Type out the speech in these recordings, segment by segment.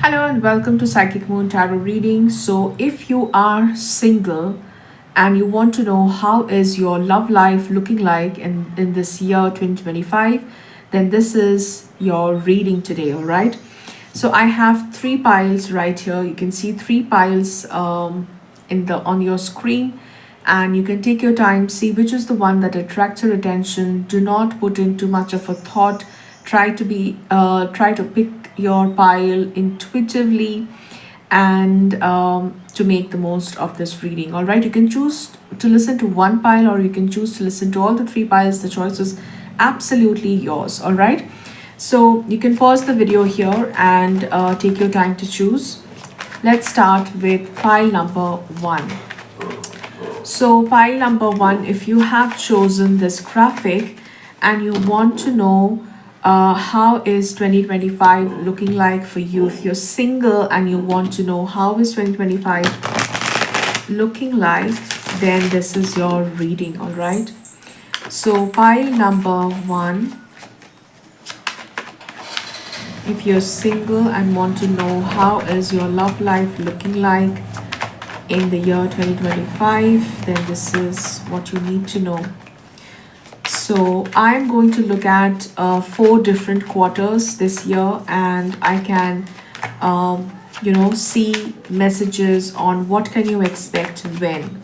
Hello and welcome to Psychic Moon Tarot reading. So, if you are single and you want to know how is your love life looking like in this year 2025, then this is your reading today, all right? So, I have three piles right here. You can see three piles in the on your screen, and you can take your time, see which is the one that attracts your attention. Do not put in too much of a thought. Try to pick your pile intuitively and to make the most of this reading. All right, you can choose to listen to one pile or you can choose to listen to all the three piles. The choice is absolutely yours. All right, so you can pause the video here and take your time to choose. Let's start with pile number one. So, pile number one, if you have chosen this graphic and you want to know how is 2025 looking like for you, if you're single and you want to know how is 2025 looking like, then this is your reading, all right? So, pile number one, if you're single and want to know how is your love life looking like in the year 2025, then this is what you need to know. So I'm going to look at four different quarters this year, and I can see messages on what can you expect when.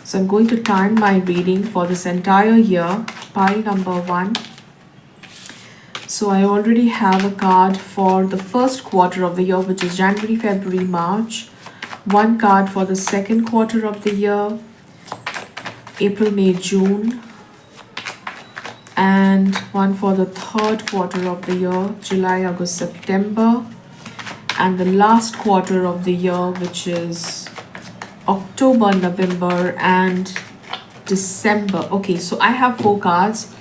So I'm going to time my reading for this entire year. Pile number one. So I already have a card for the first quarter of the year, which is January, February, March. One card for the second quarter of the year, April, May, June. And one for the third quarter of the year, July, August, September. And the last quarter of the year, which is October, November, and December. Okay, so I have four cards.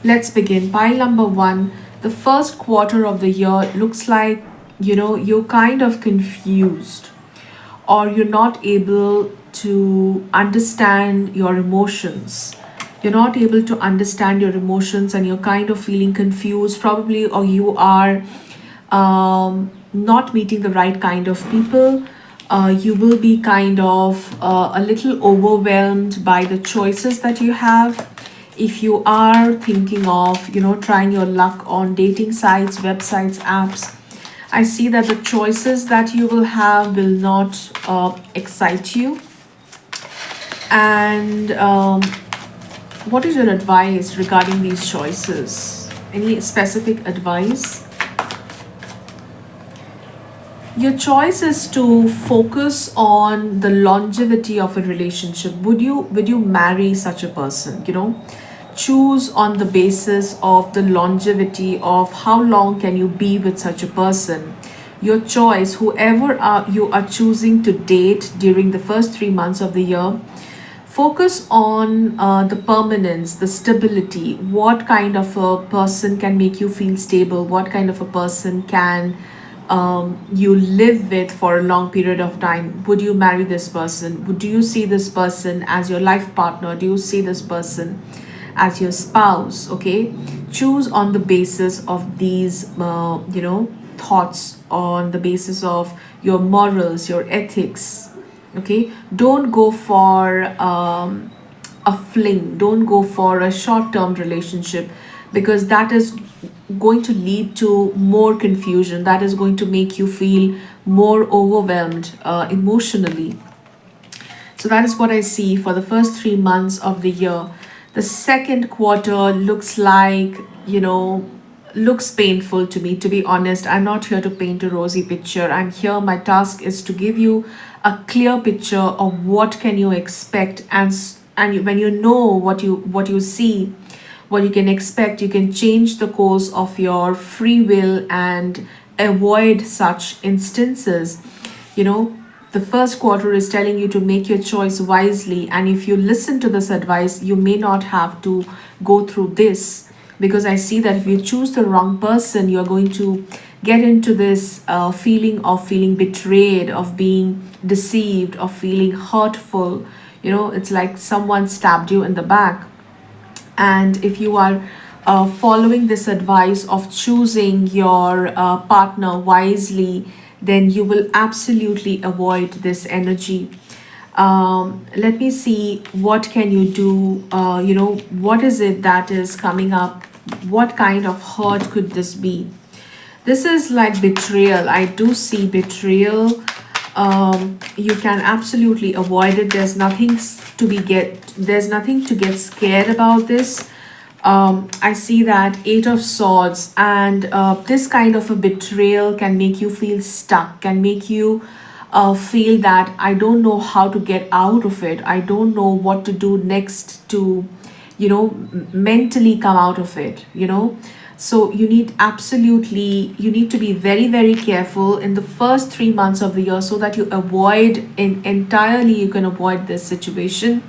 Let's begin. Pile number one. The first quarter of the year looks like, you're kind of confused, or you're not able to understand your emotions. You're not able to understand your emotions and you're kind of feeling confused, probably, or you are not meeting the right kind of people. You will be kind of a little overwhelmed by the choices that you have. If you are thinking of, trying your luck on dating sites, websites, apps, I see that the choices that you will have will not excite you. And what is your advice regarding these choices? Any specific advice? Your choice is to focus on the longevity of a relationship. Would you marry such a person? Choose on the basis of the longevity of how long can you be with such a person. Your choice, whoever you are choosing to date during the first 3 months of the year, focus on the permanence, the stability. What kind of a person can make you feel stable? What kind of a person can you live with for a long period of time? Would you marry this person? Do you see this person as your life partner? Do you see this person as your spouse? Okay, choose on the basis of these thoughts, on the basis of your morals, your ethics. Okay, don't go for a fling, don't go for a short-term relationship, because that is going to lead to more confusion, that is going to make you feel more overwhelmed emotionally. So that is what I see for the first 3 months of the year. The second quarter looks like, looks painful to me, to be honest. I'm not here to paint a rosy picture. I'm here, my task is to give you a clear picture of what can you expect, and when you know what you see, what you can expect, you can change the course of your free will and avoid such instances. The first quarter is telling you to make your choice wisely, and if you listen to this advice, you may not have to go through this, because I see that if you choose the wrong person, you're going to get into this feeling of feeling betrayed, of being deceived, of feeling hurtful. It's like someone stabbed you in the back. And if you are following this advice of choosing your partner wisely, then you will absolutely avoid this energy. Let me see, what can you do? What is it that is coming up? What kind of hurt could this be? This is like betrayal. I do see betrayal. You can absolutely avoid it. There's nothing to get scared about this. I see that Eight of Swords, and this kind of a betrayal can make you feel stuck, can make you feel that I don't know how to get out of it. I don't know what to do next to, mentally come out of it. So you need to be very, very careful in the first 3 months of the year, so that you avoid entirely, you can avoid this situation.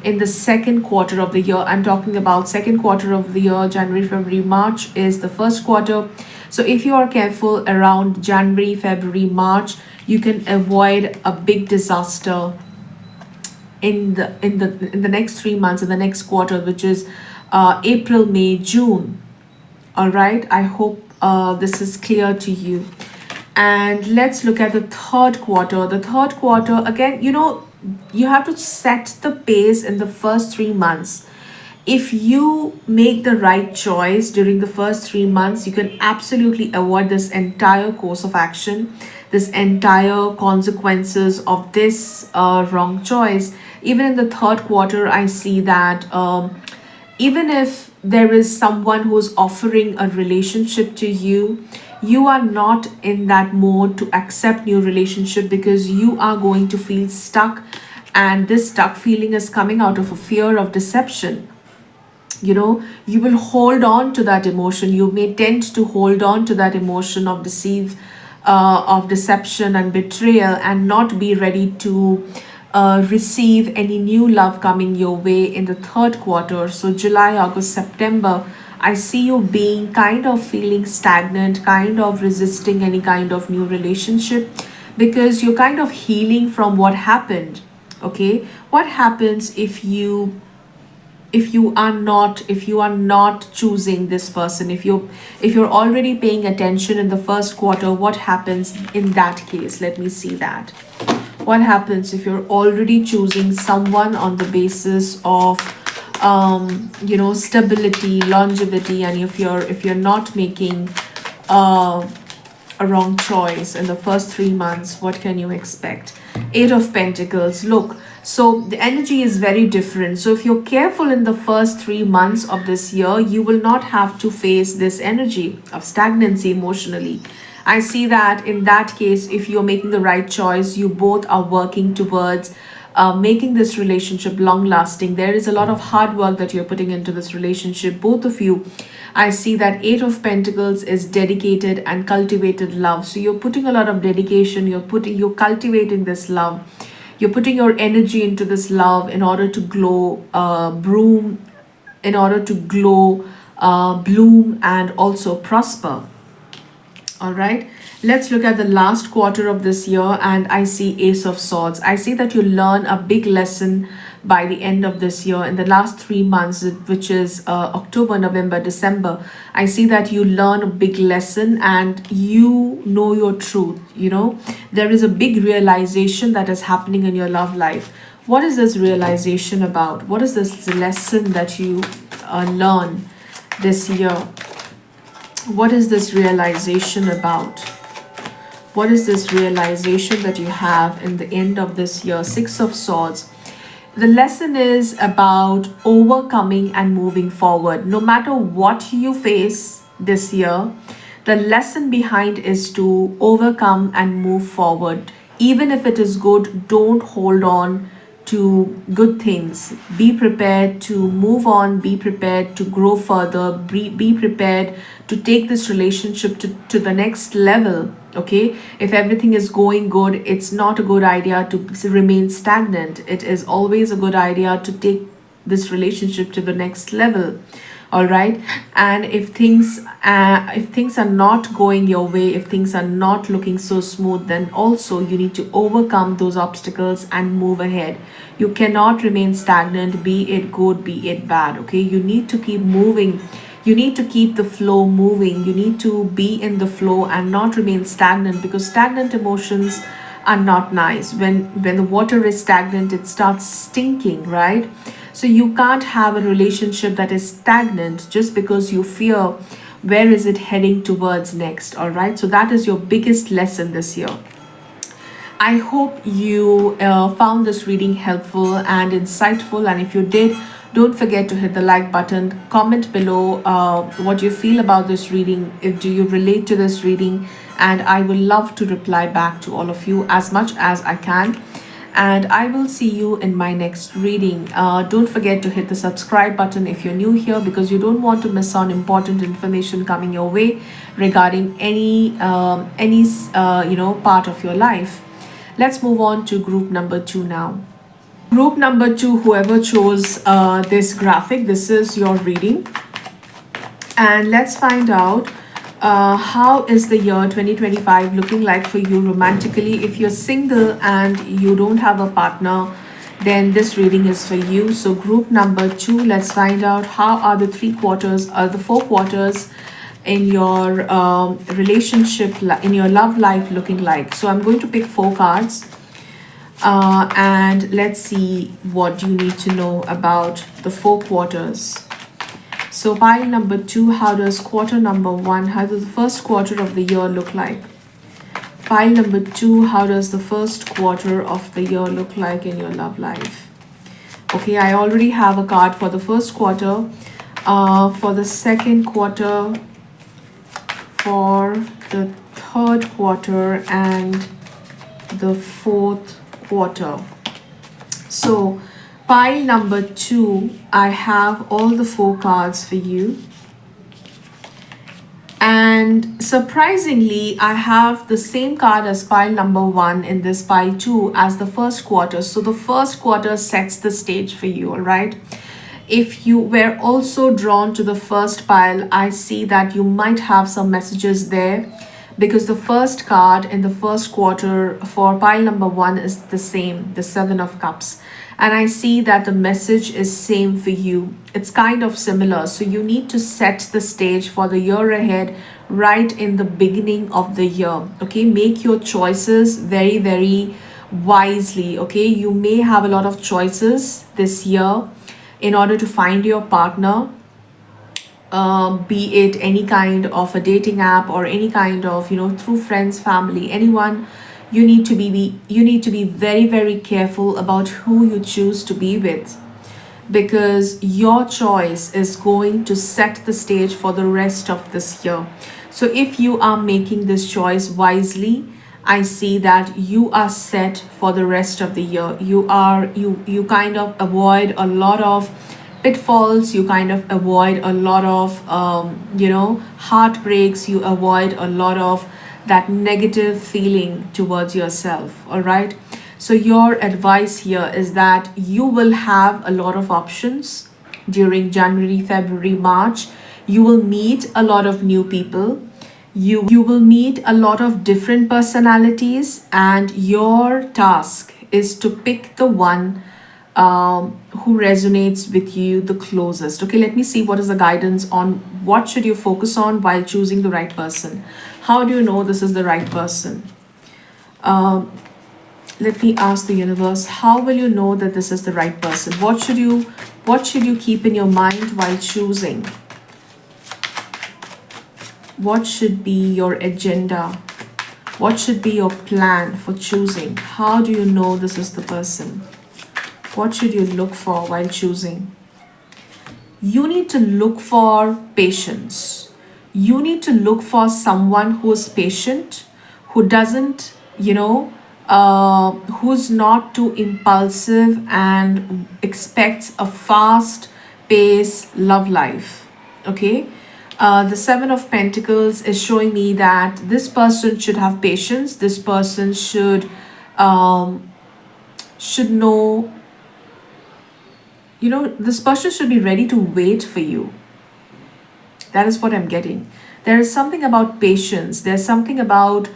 In the second quarter of the year, I'm talking about second quarter of the year, January, February, March is the first quarter. So if you are careful around January, February, March, you can avoid a big disaster in the next 3 months, in the next quarter, which is April, May, June. All right, I hope this is clear to you. And let's look at the third quarter. The third quarter, again, you have to set the pace in the first 3 months. If you make the right choice during the first 3 months, you can absolutely avoid this entire course of action, this entire consequences of this wrong choice. Even in the third quarter, I see that even if there is someone who's offering a relationship to you, you are not in that mode to accept new relationship, because you are going to feel stuck, and this stuck feeling is coming out of a fear of deception. You will hold on to that emotion. You may tend to hold on to that emotion of deception and betrayal, and not be ready to receive any new love coming your way in the third quarter. So July, August, September, I see you being kind of feeling stagnant, kind of resisting any kind of new relationship, because you're kind of healing from what happened. Okay, what happens if you are not choosing this person, if you're already paying attention in the first quarter? What happens in that case? Let me see that. What happens if you're already choosing someone on the basis of stability, longevity, and if you're not making a wrong choice in the first 3 months? What can you expect? Eight of Pentacles. Look, so the energy is very different. So if you're careful in the first 3 months of this year, you will not have to face this energy of stagnancy emotionally. I see that in that case, if you're making the right choice, you both are working towards making this relationship long lasting. There is a lot of hard work that you're putting into this relationship, both of you. I see that Eight of Pentacles is dedicated and cultivated love. So you're putting a lot of dedication, you're cultivating this love. You're putting your energy into this love in order to bloom, and also prosper. All right, let's look at the last quarter of this year, and I see Ace of Swords. I see that you learn a big lesson by the end of this year. In the last 3 months, which is October, November, December, I see that you learn a big lesson, and you know your truth. There is a big realization that is happening in your love life. What is this realization about? What is this lesson that you learn this year? What is this realization about? What is this realization that you have in the end of this year? Six of Swords. The lesson is about overcoming and moving forward. No matter what you face this year, the lesson behind is to overcome and move forward. Even if it is good, don't hold on to good things. Be prepared to move on, be prepared to grow further, be prepared to take this relationship to the next level. Okay, if everything is going good, it's not a good idea to remain stagnant. It is always a good idea to take this relationship to the next level. All right, and if things are not going your way, if things are not looking so smooth, then also you need to overcome those obstacles and move ahead. You cannot remain stagnant, be it good, be it bad. Okay, you need to keep moving. You need to keep the flow moving. You need to be in the flow and not remain stagnant, because stagnant emotions are not nice. When the water is stagnant, it starts stinking, right? So you can't have a relationship that is stagnant just because you fear where is it heading towards next. All right, so that is your biggest lesson this year. I hope you found this reading helpful and insightful. And if you did, don't forget to hit the like button. Comment below what you feel about this reading. If do you relate to this reading? And I will love to reply back to all of you as much as I can. And I will see you in my next reading. Don't forget to hit the subscribe button if you're new here, because you don't want to miss on important information coming your way regarding any part of your life. Let's move on to group number two now. Group number two, whoever chose this graphic, this is your reading. And let's find out how is the year 2025 looking like for you romantically. If you're single and you don't have a partner, then this reading is for you. So group number two, let's find out how are the the 4 quarters in your relationship, in your love life looking like. So I'm going to pick 4 cards, and let's see what you need to know about the 4 quarters. So pile number two, how does quarter number one, how does the first quarter of the year look like? Pile number two, how does the first quarter of the year look like in your love life? Okay, I already have a card for the first quarter, for the second quarter, for the third quarter, and the fourth quarter. So pile number two, I have all the 4 cards for you. And surprisingly, I have the same card as pile number one in this pile two as the first quarter. So the first quarter sets the stage for you, all right? If you were also drawn to the first pile, I see that you might have some messages there, because the first card in the first quarter for pile number one is the same, the 7 of Cups. And I see that the message is same for you. It's kind of similar. So you need to set the stage for the year ahead right in the beginning of the year. Okay, make your choices very, very wisely. Okay, you may have a lot of choices this year in order to find your partner, be it any kind of a dating app or any kind of, through friends, family, anyone. You need to be very, very careful about who you choose to be with, because your choice is going to set the stage for the rest of this year. So if you are making this choice wisely, I see that you are set for the rest of the year. You kind of avoid a lot of pitfalls. You kind of avoid a lot of heartbreaks. You avoid a lot of that negative feeling towards yourself. All right, so your advice here is that you will have a lot of options during January, February, March. You will meet a lot of new people. You will meet a lot of different personalities, and your task is to pick the one who resonates with you the closest. Okay, let me see what is the guidance on what should you focus on while choosing the right person. How do you know this is the right person? Let me ask the universe, how will you know that this is the right person? What should you keep in your mind while choosing? What should be your agenda? What should be your plan for choosing? How do you know this is the person? What should you look for while choosing? You need to look for patience. You need to look for someone who is patient, who doesn't, who's not too impulsive and expects a fast pace love life. Okay, the 7 of Pentacles is showing me that this person should have patience. This person should know, this person should be ready to wait for you. That is what I'm getting. There is something about patience. There's something about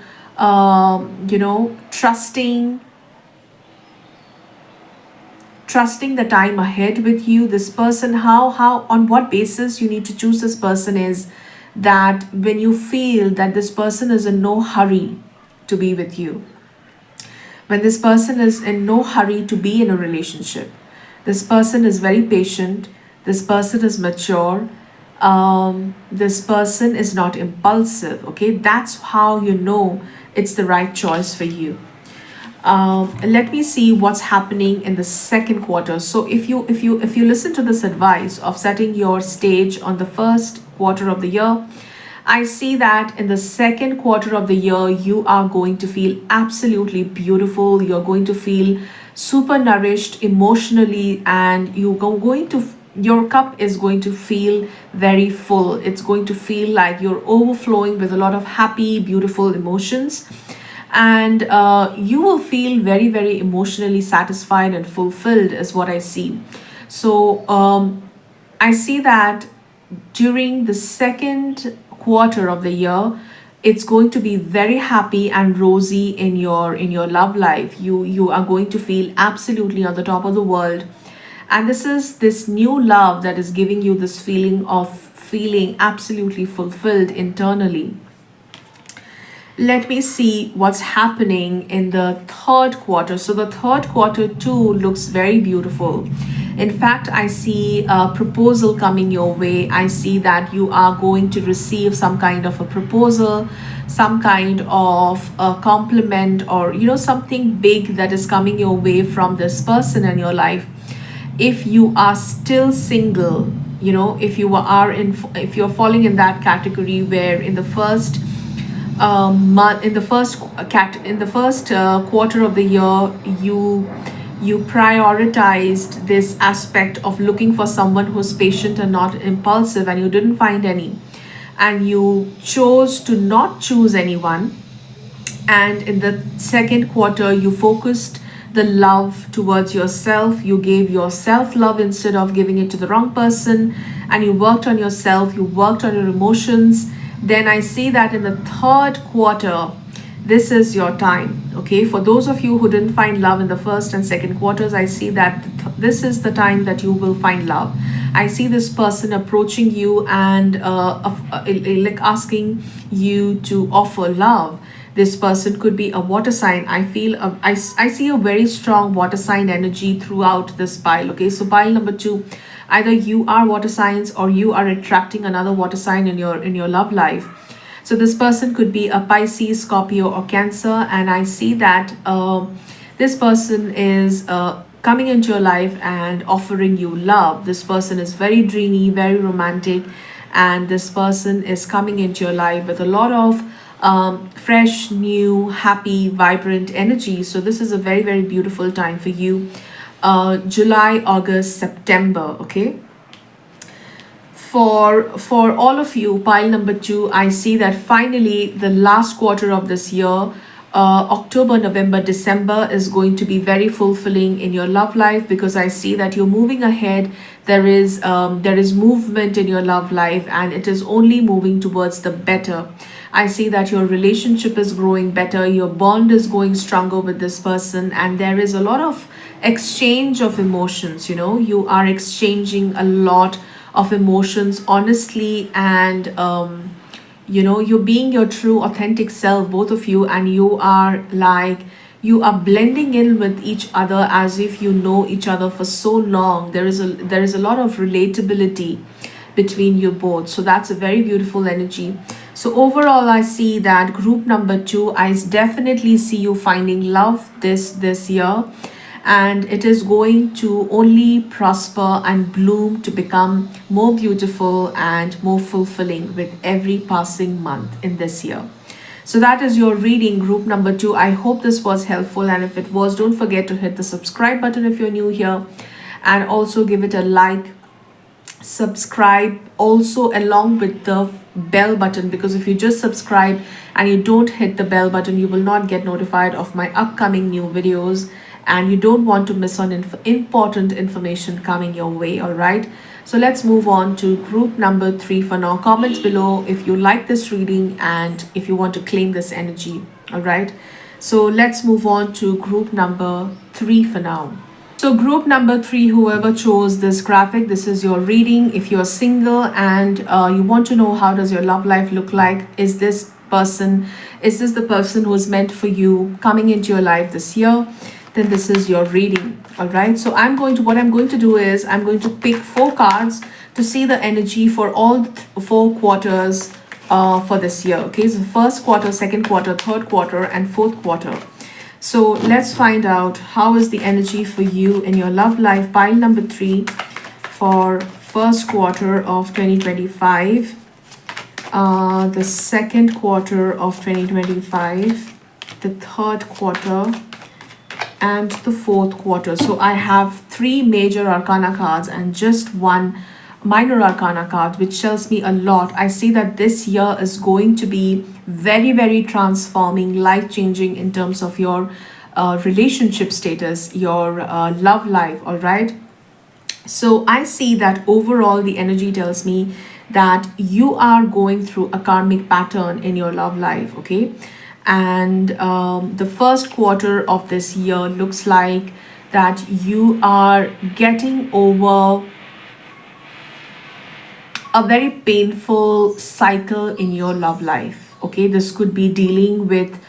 trusting the time ahead with you. This person, how on what basis you need to choose this person is that when you feel that this person is in no hurry to be with you, when this person is in no hurry to be in a relationship, this person is very patient, this person is mature, this person is not impulsive. Okay, that's how you know it's the right choice for you. Let me see what's happening in the second quarter. So if you listen to this advice of setting your stage on the first quarter of the year, I see that in the second quarter of the year, you are going to feel absolutely beautiful. You're going to feel super nourished emotionally, and your cup is going to feel very full. It's going to feel like you're overflowing with a lot of happy, beautiful emotions, and you will feel very, very emotionally satisfied and fulfilled, is what I see. So I see that during the second quarter of the year, it's going to be very happy and rosy in your love life. You are going to feel absolutely on the top of the world, and this is this new love that is giving you this feeling of feeling absolutely fulfilled internally. Let me see what's happening in the third quarter. So the third quarter too looks very beautiful. In fact, I see a proposal coming your way. I see that you are going to receive some kind of a proposal, some kind of a compliment, or something big that is coming your way from this person in your life. If you are still single, if you're falling in that category where in the first month in the first quarter of the year, you prioritized this aspect of looking for someone who's patient and not impulsive, and you didn't find any, and you chose to not choose anyone, and in the second quarter you focused the love towards yourself. You gave yourself love instead of giving it to the wrong person, and you worked on yourself, you worked on your emotions. Then I see that in the third quarter, this is your time. Okay, for those of you who didn't find love in the first and second quarters, I see that this is the time that you will find love. I see this person approaching you and like asking you to offer love. This person could be a water sign. I see a very strong water sign energy throughout this pile. Okay, so pile number 2, either you are water signs or you are attracting another water sign in your love life. So this person could be a Pisces, Scorpio, or Cancer, and I see that this person is coming into your life and offering you love. This person is very dreamy, very romantic, and this person is coming into your life with a lot of fresh, new, happy, vibrant energy. So this is a very, very beautiful time for you. July, August, September. Okay, for all of you, pile number 2, I see that finally the last quarter of this year, October, November, December, is going to be very fulfilling in your love life, because I see that you're moving ahead. There is movement in your love life, and it is only moving towards the better. I see that your relationship is growing better, your bond is going stronger with this person, and there is a lot of exchange of emotions. You are exchanging a lot of emotions honestly, and you're being your true authentic self, both of you, and you are blending in with each other as if you know each other for so long. There is a lot of relatability between you both, so that's a very beautiful energy. So overall, I see that group number 2, I definitely see you finding love this year, and it is going to only prosper and bloom to become more beautiful and more fulfilling with every passing month in this year. So that is your reading, group number 2. I hope this was helpful, and if it was, don't forget to hit the subscribe button if you're new here, and also give it a like, subscribe also along with the bell button, because if you just subscribe and you don't hit the bell button, you will not get notified of my upcoming new videos, and you don't want to miss on important information coming your way. All right, so let's move on to group number 3 for now. Comment below if you like this reading and if you want to claim this energy. All right, so let's move on to group number 3 for now. So, group number three, whoever chose this graphic, this is your reading. If you're single and you want to know how does your love life look like, is this the person who is meant for you coming into your life this year? Then this is your reading. All right. So, what I'm going to do is I'm going to pick four cards to see the energy for all four quarters for this year. Okay. So, first quarter, second quarter, third quarter, and fourth quarter. So let's find out how is the energy for you in your love life. Pile number three for first quarter of 2025, the second quarter of 2025, the third quarter, and the fourth quarter. So I have three major arcana cards and just one minor arcana card, which tells me a lot. I see that this year is going to be very, very transforming, life changing in terms of your relationship status, your love life. All right. So I see that overall the energy tells me that you are going through a karmic pattern in your love life. Okay. And the first quarter of this year looks like that you are getting over a very painful cycle in your love life. Okay, this could be dealing with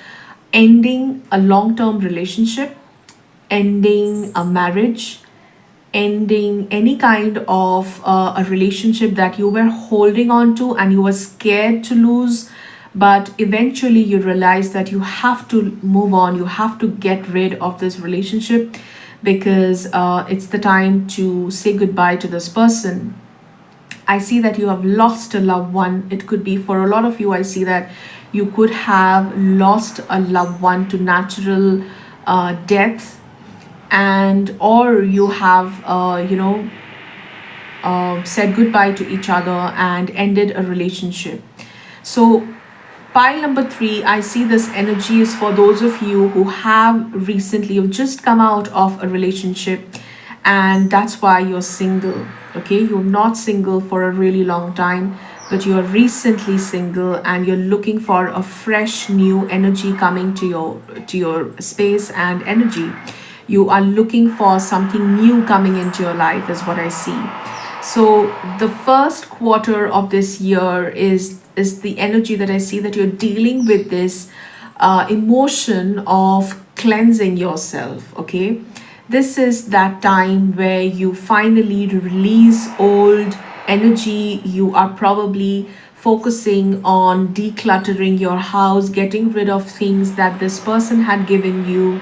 ending a long term relationship, ending a marriage, ending any kind of a relationship that you were holding on to and you were scared to lose. But eventually, you realize that you have to move on, you have to get rid of this relationship because it's the time to say goodbye to this person. I see that you have lost a loved one. It could be for a lot of you, I see that you could have lost a loved one to natural death, and or you have, said goodbye to each other and ended a relationship. So, pile number three, I see this energy is for those of you who have recently, you've just come out of a relationship and that's why you're single. Okay, you're not single for a really long time, but you're recently single and you're looking for a fresh new energy coming to your space and energy. You are looking for something new coming into your life is what I see. So the first quarter of this year is the energy that I see, that you're dealing with this emotion of cleansing yourself. Okay, this is that time where you finally release old energy. You are probably focusing on decluttering your house, getting rid of things that this person had given you,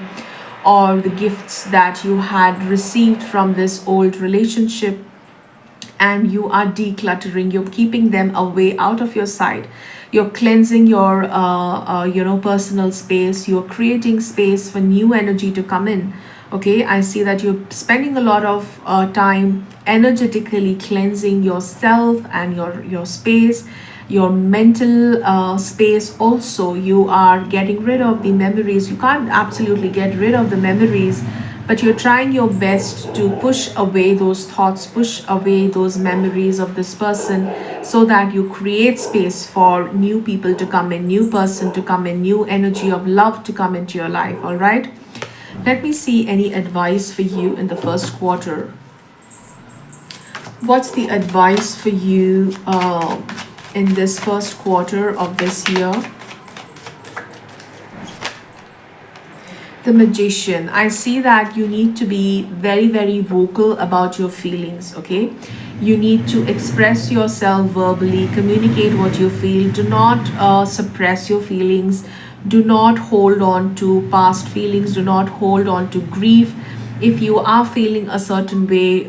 or the gifts that you had received from this old relationship, and you are decluttering, you're keeping them away out of your sight, you're cleansing your personal space, you're creating space for new energy to come in. Okay, I see that you're spending a lot of time energetically cleansing yourself and your space, your mental space. Also, you are getting rid of the memories. You can't absolutely get rid of the memories, but you're trying your best to push away those thoughts, push away those memories of this person, so that you create space for new people to come in, new person to come in, new energy of love to come into your life. All right, let me see any advice for you in the first quarter. What's the advice for you in this first quarter of this year? The Magician. I see that you need to be very, very vocal about your feelings. Okay, you need to express yourself verbally, communicate what you feel. Do not suppress your feelings. Do not hold on to past feelings. Do not hold on to grief. If you are feeling a certain way,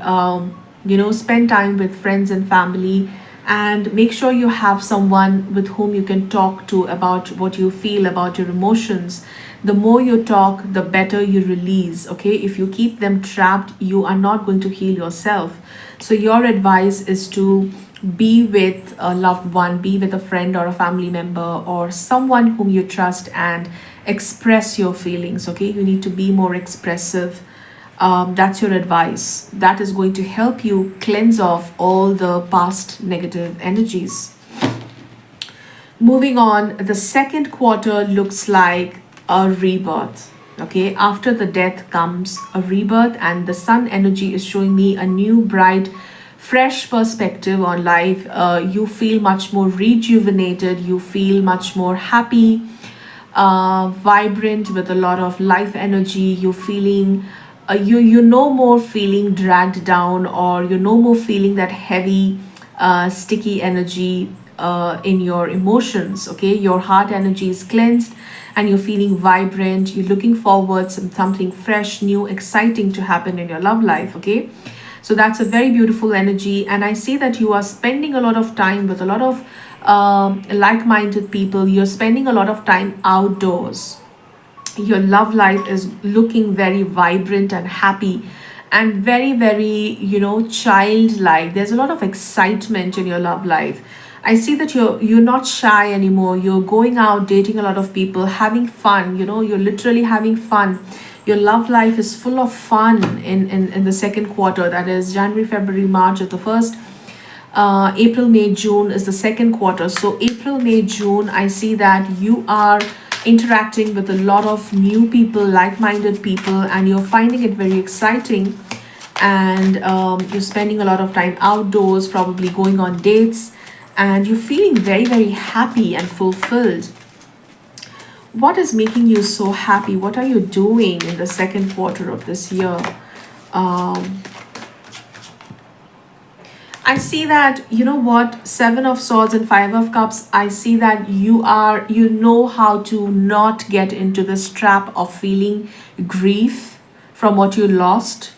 spend time with friends and family, and make sure you have someone with whom you can talk to about what you feel, about your emotions. The more you talk, the better you release. Okay, if you keep them trapped, you are not going to heal yourself. So your advice is to be with a loved one, be with a friend or a family member or someone whom you trust, and express your feelings. Okay, you need to be more expressive. That's your advice. That is going to help you cleanse off all the past negative energies. Moving on, the second quarter looks like a rebirth. Okay, after the death comes a rebirth, and the sun energy is showing me a new, bright, fresh perspective on life. You feel much more rejuvenated, you feel much more happy, vibrant with a lot of life energy. You're feeling, you no more feeling dragged down, or you no more feeling that heavy, sticky energy in your emotions. Okay, your heart energy is cleansed, and you're feeling vibrant. You're looking forward something fresh, new, exciting to happen in your love life. Okay, so that's a very beautiful energy, and I see that you are spending a lot of time with a lot of like-minded people. You're spending a lot of time outdoors. Your love life is looking very vibrant and happy, and very, very, childlike. There's a lot of excitement in your love life. I see that you're not shy anymore. You're going out, dating a lot of people, having fun. You're literally having fun. Your love life is full of fun in the second quarter, that is January, February, March is the first. April, May, June is the second quarter. So April, May, June, I see that you are interacting with a lot of new people, like-minded people, and you're finding it very exciting. And you're spending a lot of time outdoors, probably going on dates, and you're feeling very, very happy and fulfilled. What is making you so happy? What are you doing in the second quarter of this year? Um, I see that, Seven of Swords and Five of Cups, I see that you know how to not get into this trap of feeling grief from what you lost.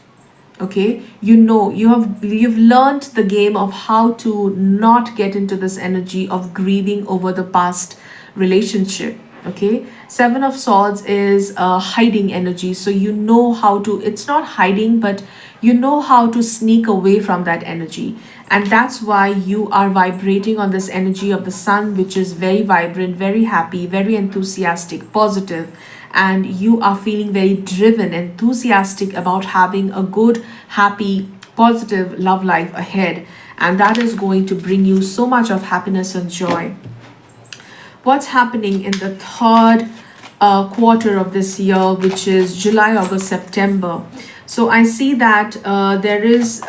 Okay, you've learned the game of how to not get into this energy of grieving over the past relationship. Okay, Seven of Swords is hiding energy, so you know how to, it's not hiding, but you know how to sneak away from that energy. And that's why you are vibrating on this energy of the sun, which is very vibrant, very happy, very enthusiastic, positive, and you are feeling very driven, enthusiastic about having a good, happy, positive love life ahead. And that is going to bring you so much of happiness and joy. What's happening in the third quarter of this year, which is July, August, September? So I see that there is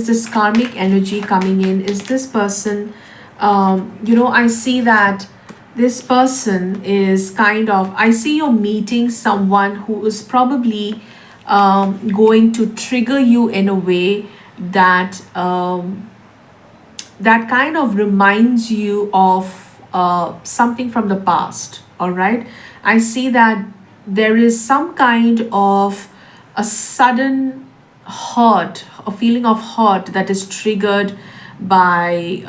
this karmic energy coming in. Is this person, I see that this person is kind of, I see you're meeting someone who is probably going to trigger you in a way that that kind of reminds you of something from the past. All right, I see that there is some kind of a sudden hurt, a feeling of hurt that is triggered by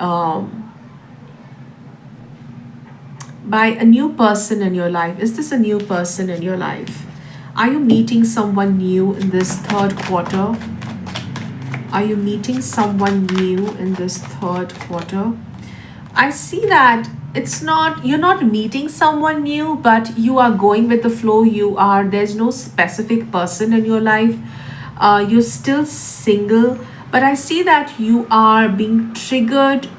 by a new person in your life. Is this a new person in your life? Are you meeting someone new in this third quarter? Are you meeting someone new in this third quarter? I see that it's not, you're not meeting someone new, but you are going with the flow. There's no specific person in your life. You're still single, but I see that you are being triggered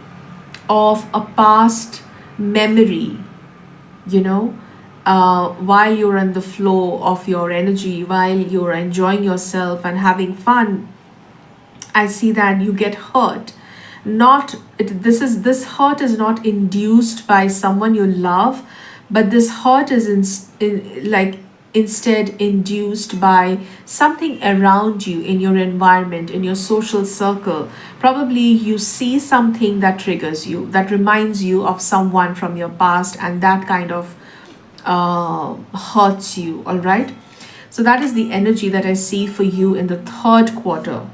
of a past memory, you know, while you're in the flow of your energy, while you're enjoying yourself and having fun. I see that you get hurt. Not it, this hurt is not induced by someone you love, but this hurt is like instead induced by something around you, in your environment, in your social circle. Probably you see something that triggers you, that reminds you of someone from your past, and that kind of hurts you. All right, so that is the energy that I see for you in the third quarter.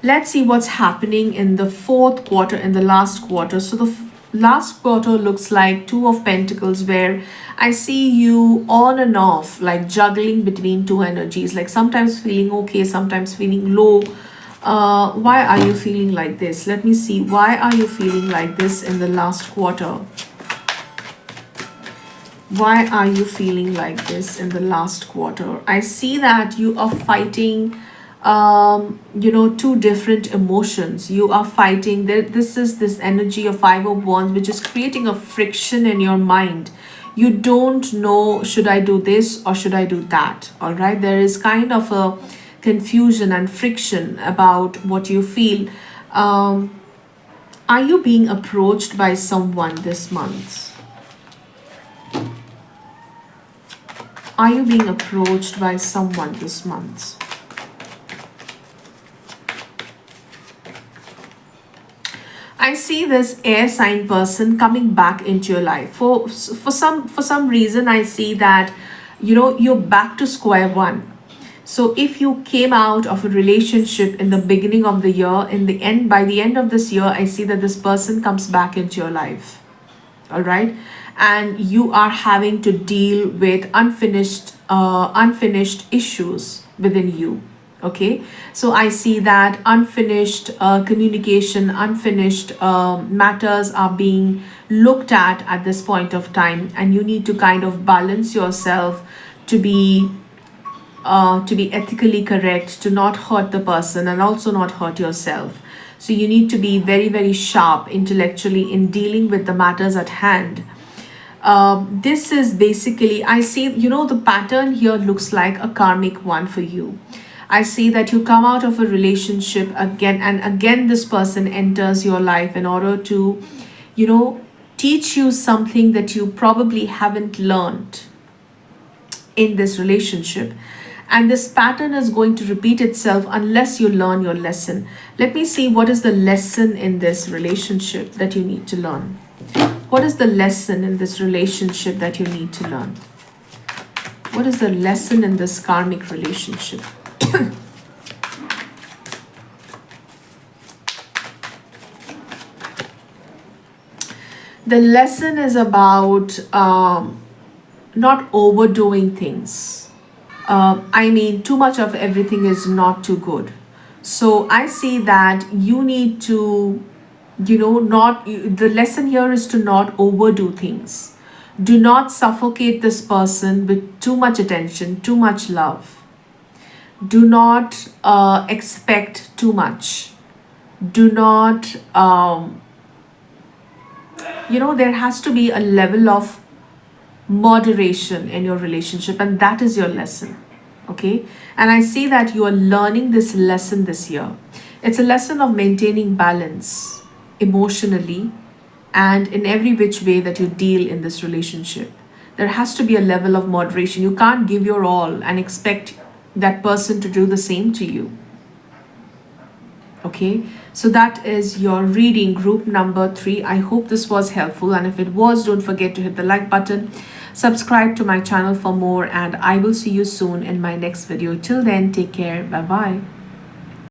Let's see what's happening in the fourth quarter, in the last quarter. So the last quarter looks like Two of Pentacles, where I see you on and off, like juggling between two energies, like sometimes feeling okay, sometimes feeling low. Why are you feeling like this? Let me see. Why are you feeling like this in the last quarter? Why are you feeling like this in the last quarter? I see that you are fighting two different emotions. You are fighting that this is this energy of Five of Wands, which is creating a friction in your mind. You don't know, should I do this or should I do that? All right. There is kind of a confusion and friction about what you feel. Um, are you being approached by someone this month? Are you being approached by someone this month? I see this air sign person coming back into your life. For some reason, I see that you're back to square one. So if you came out of a relationship in the beginning of the year, in the end, by the end of this year, I see that this person comes back into your life. All right, and you are having to deal with unfinished issues within you. Okay, so I see that unfinished communication, unfinished matters are being looked at this point of time, and you need to kind of balance yourself to be ethically correct, to not hurt the person and also not hurt yourself. So you need to be very, very sharp intellectually in dealing with the matters at hand. This is basically, I see, the pattern here looks like a karmic one for you. I see that you come out of a relationship again, and again, this person enters your life in order to, teach you something that you probably haven't learned in this relationship. And this pattern is going to repeat itself unless you learn your lesson. Let me see what is the lesson in this relationship that you need to learn. What is the lesson in this relationship that you need to learn? What is the lesson in this karmic relationship? The lesson is about not overdoing things. I mean, too much of everything is not too good. So I see that you need to, the lesson here is to not overdo things. Do not suffocate this person with too much attention, too much love. Do not expect too much. Do not, there has to be a level of moderation in your relationship, and that is your lesson. Okay, and I see that you are learning this lesson this year. It's a lesson of maintaining balance emotionally and in every which way that you deal in this relationship. There has to be a level of moderation. You can't give your all and expect that person to do the same to you. Okay, so that is your reading, group number 3. I hope this was helpful, and if it was, don't forget to hit the like button, subscribe to my channel for more, and I will see you soon in my next video. Till then, take care. Bye bye.